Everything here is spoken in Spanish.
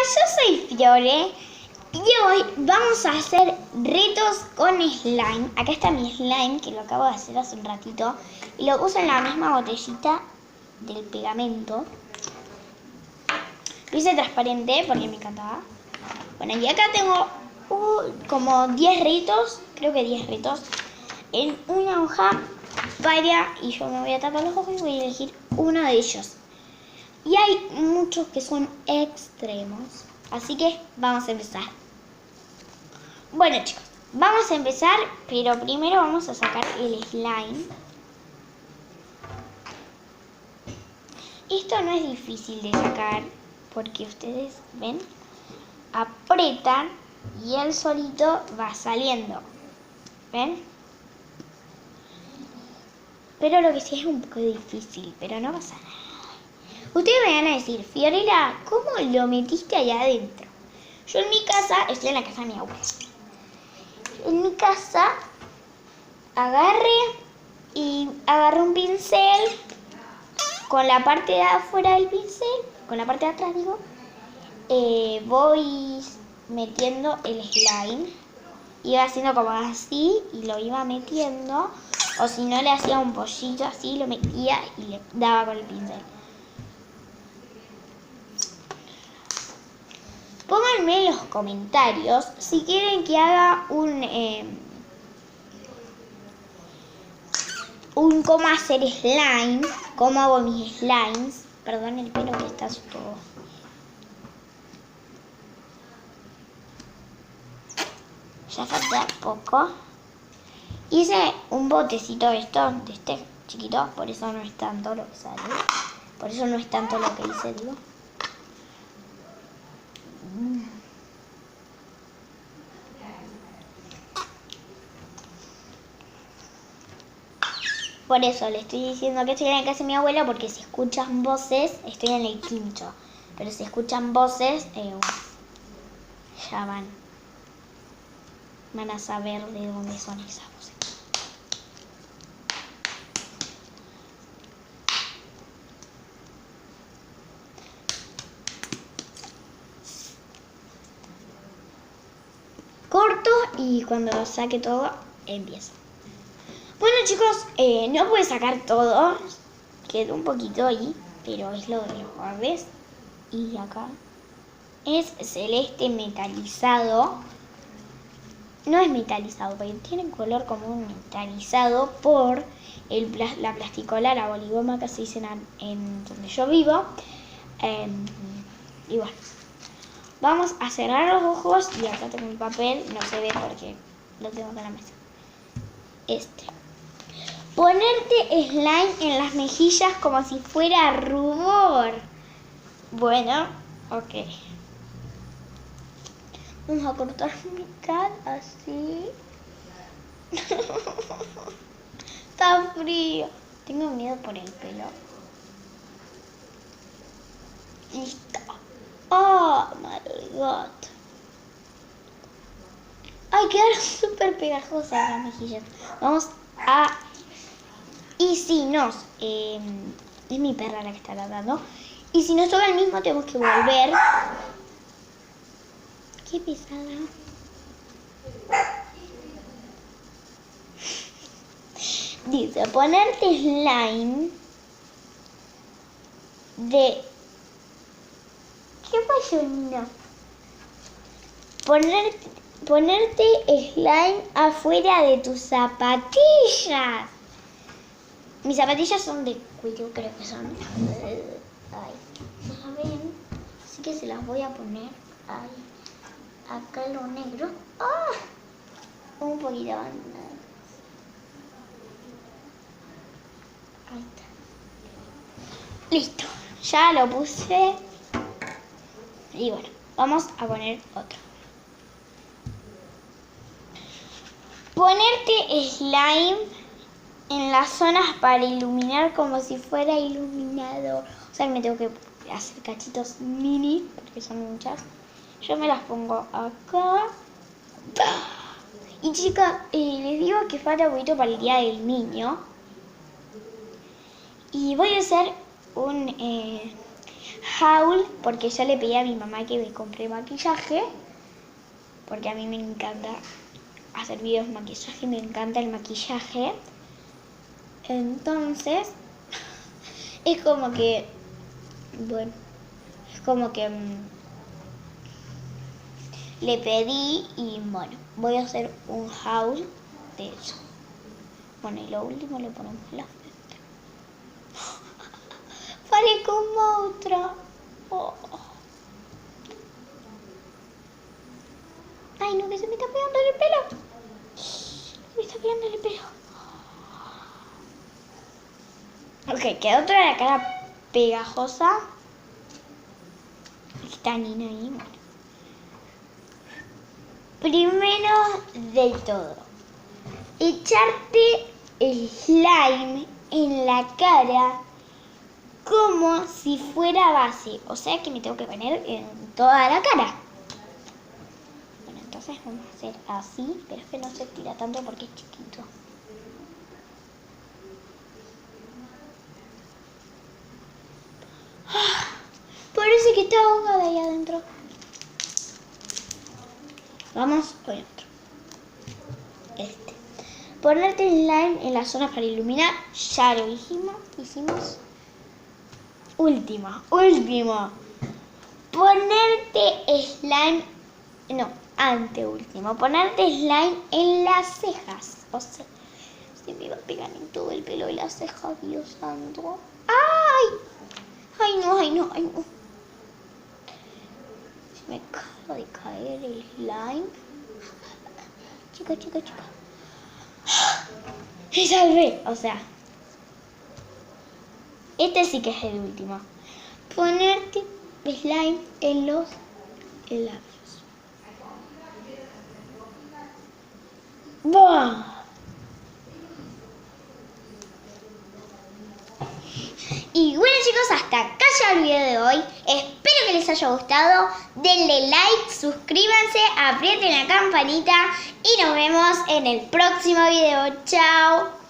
yo soy Fiore y hoy vamos a hacer retos con slime. Acá está mi slime que lo acabo de hacer hace un ratito y lo puse en la misma botellita del pegamento. Lo hice transparente porque me encantaba. Bueno, y acá tengo como 10 retos, creo que 10 retos, en una hoja y yo me voy a tapar los ojos y voy a elegir uno de ellos. Y hay muchos que son extremos, así que vamos a empezar. Bueno chicos, vamos a empezar, pero primero vamos a sacar el slime. Esto no es difícil de sacar porque ustedes ven, apretan y él solito va saliendo. ¿Ven? Pero lo que sí es un poco difícil, pero no pasa nada. Ustedes me van a decir, Fiorella, ¿cómo lo metiste allá adentro? Yo en mi casa, estoy en la casa de mi abuela. En mi casa agarré un pincel con la parte de afuera del pincel, con la parte de atrás digo, voy metiendo el slime. Iba haciendo como así y lo iba metiendo, o si no le hacía un pollito así, lo metía y le daba con el pincel. Pónganme en los comentarios si quieren que haga un cómo hacer slime, cómo hago mis slimes. Perdón el pelo que está todo. Ya falta poco. Hice un botecito de este chiquito, por eso no es tanto lo que sale. Por eso no es tanto lo que hice, digo. Por eso le estoy diciendo que estoy en la casa de mi abuela, porque si escuchan voces, estoy en el quincho. Pero si escuchan voces, ya van a saber de dónde son esas voces. Corto y cuando saque todo, empiezo. Bueno chicos, no pude sacar todo, quedó un poquito ahí, pero es lo de los bordes. Y acá es celeste metalizado. No es metalizado, porque tiene un color como un metalizado por la plasticola, la boligoma que se dice en donde yo vivo. Y bueno, vamos a cerrar los ojos y acá tengo el papel, no se ve porque lo tengo acá en la mesa. Ponerte slime en las mejillas como si fuera rubor. Bueno, ok. Vamos a cortar mi cara así. Está frío. Tengo miedo por el pelo. Listo. Oh my god. Ay, quedaron súper pegajosas las mejillas. Vamos a... Y si nos... es mi perra la que está ladrando. Y si nos toca el mismo, tenemos que volver. Qué pesada. Dice, ponerte slime de... ¿Qué pasó, Nina? Ponerte slime afuera de tus zapatillas. Mis zapatillas son de cuello, creo que son. Ay, ¿saben? Así que se las voy a poner ahí. Acá lo negro. ¡Ah! Un poquito más. Ahí está. Listo. Ya lo puse. Y bueno, vamos a poner otro. Ponerte slime en las zonas para iluminar como si fuera iluminador. O sea que me tengo que hacer cachitos mini, porque son muchas. Yo me las pongo acá. Y chicas, les digo que falta un poquito para el día del niño. Y voy a hacer un haul porque yo le pedí a mi mamá que me compre maquillaje. Porque a mí me encanta hacer videos de maquillaje, me encanta el maquillaje. Entonces, es como que, bueno, es como que le pedí y bueno, voy a hacer un haul de eso. Bueno, y lo último le ponemos la frente. Parezco un monstruo. Oh. Ay, no, que se me está pegando en el pelo. Se me está pegando en el pelo. Ok, quedó toda la cara pegajosa. Está Nina ahí. Bueno. Primero del todo, echarte el slime en la cara como si fuera base. O sea que me tengo que poner en toda la cara. Bueno, entonces vamos a hacer así, pero es que no se tira tanto porque es chiquito. Parece que está ahogada ahí adentro. Vamos con otro. Ponerte slime en la zona para iluminar. Ya lo hicimos. Último. Ponerte slime. No, anteúltimo. Ponerte slime en las cejas. O sea, se me va a pegar en todo el pelo de las cejas, Dios santo. ¡Ay! Ay, no. Se me acaba de caer el slime. Chica. Y salvé. O sea, este sí que es el último. Ponerte slime en los labios. ¡Bah! Y bueno chicos, hasta acá ya el video de hoy. Espero que les haya gustado. Denle like, suscríbanse, aprieten la campanita y nos vemos en el próximo video. Chao.